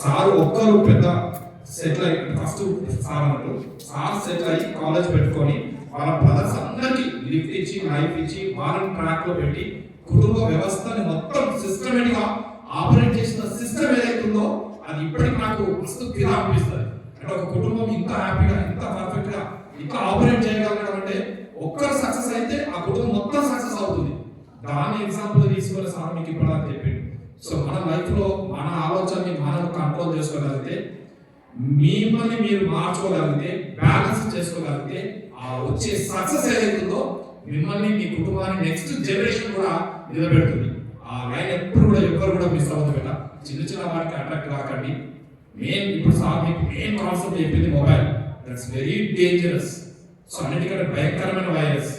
Sir ఒక్కరు పెద్ద settle అయ్యి ఫస్ట్ సార్ అన్నట్టు సార్ సెటిల్ అయ్యి కాలేజ్ పెట్టుకొని వాళ్ళ బ్రదర్స్ అందరికి లిఫ్ట్ ఇచ్చి లైఫ్ ఇచ్చి వాళ్ళని ట్రాక్ లో పెట్టి కుటుంబ వ్యవస్థని మొత్తం సిస్టమేటిక్ గా ఆపరేట్ చేసిన సిస్టమ్ ఏదైతుందో అది ఇప్పటికి నాకు మస్తు ఫిదా అనిపిస్తుంది. అంటే ఒక కుటుంబం ఇంత హ్యాపీగా ఇంత పర్ఫెక్ట్ గా ఇంత ఆపరేట్ చేయగలగడం అంటే ఒక్కరు సక్సెస్ అయితే ఆ కుటుంబం మొత్తం సక్సెస్ అవుతుంది. దాన్ని ఎగ్జాంపుల్ తీసుకొని సార్ మీకు ఇప్పటిదాకా చెప్పిండు. సో మన లైఫ్ లో మన ఆలోచనని మనం కంట్రోల్ చేసుకోగలిగితే, మిమ్మల్ని మీరు మార్చుకోగలిగితే, బ్యాలెన్స్ చేసుకోగలిగితే ఆ వచ్చే సక్సెస్ ఏదైతుందో మిమ్మల్ని మీ కుటుంబాన్ని నెక్స్ట్ జనరేషన్ కూడా నిలబెడుతుంది. ఆ లైన్ ఎప్పుడు కూడా ఎవరు కూడా మిస్ అవ్వదు బేట. చిన్న చిన్న వాటికి అట్రాక్ట్ కాకండి. ఇప్పుడు సార్ మీకు మెయిన్ కాన్సెప్ట్ చెప్పింది mobile. That's very dangerous. So అన్నిటికంటే భయంకరమైన వైరస్.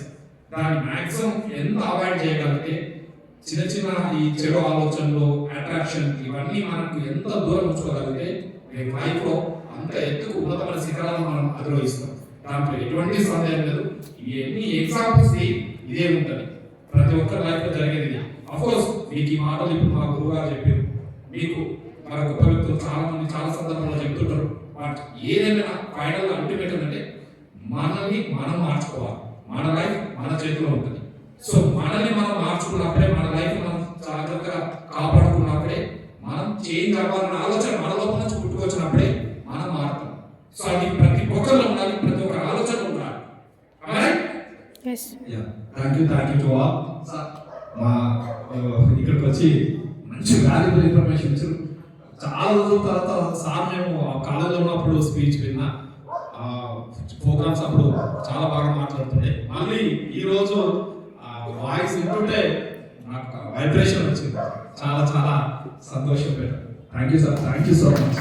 దాన్ని మాక్సిమం ఎంత అవాయిడ్ చేయగలిగితే చిన్న చిన్న ఈ చెడు ఆలోచనలు, అట్రాక్షన్ ఇవన్నీ మనకు ఎంత దూరం ఉంచుకోగలిగితే మీకు లైఫ్ లో అంత ఎత్తుకు ఉన్నతమైన శిఖరాలను మనం అధిరోహిస్తాం. దాంట్లో ఎటువంటి సందేహం లేదు. ఎన్ని ఎగ్జాంపుల్స్ ఇదే ఉంటుంది ప్రతి ఒక్కరి లైఫ్ లో జరిగేది. అఫ్కోర్స్ మీకు ఈ మాటలు ఇప్పుడు మా గురువు గారు చెప్పారు, మీకు మన గొప్ప వ్యక్తులు చాలా మంది చాలా సందర్భంలో చెప్తుంటారు. బట్ ఏదైనా ఫైనల్ అల్టిమేట్ అంటే మనల్ని మనం మార్చుకోవాలి. మన లైఫ్ మన చేతిలో ఉంటుంది. సో మనల్ని మనం మార్చుకున్నప్పుడే, మన లైఫ్ మనం జాగ్రత్తగా కాపాడుకున్నప్పుడే, మనం చేంజ్ అవ్వాలన్న ఆలోచన మన లోపల నుంచి పుట్టుకొచ్చినప్పుడే మనం మారుతాం. సో అది ప్రతి ఒక్కరిలో ఉండాలి, ప్రతి ఒక్కరి ఆలోచన ఉండాలి. Thank you to all. మా ఇక్కడికి వచ్చి మంచి వాల్యుబుల్ ఇన్ఫర్మేషన్ ఇచ్చారు. చాలా రోజుల తర్వాత సార్ మేము కాలేజీలో ఉన్నప్పుడు స్పీచ్ విన్నా, ప్రోగ్రామ్స్ అప్పుడు చాలా బాగా మాట్లాడుతుండే. మళ్ళీ ఈరోజు వాయిస్ వింటుంటే నాకు వైబ్రేషన్ వచ్చింది. చాలా చాలా సంతోషం పెట్టారు. Thank you sir. Thank you so much.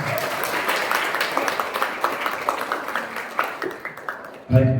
Right.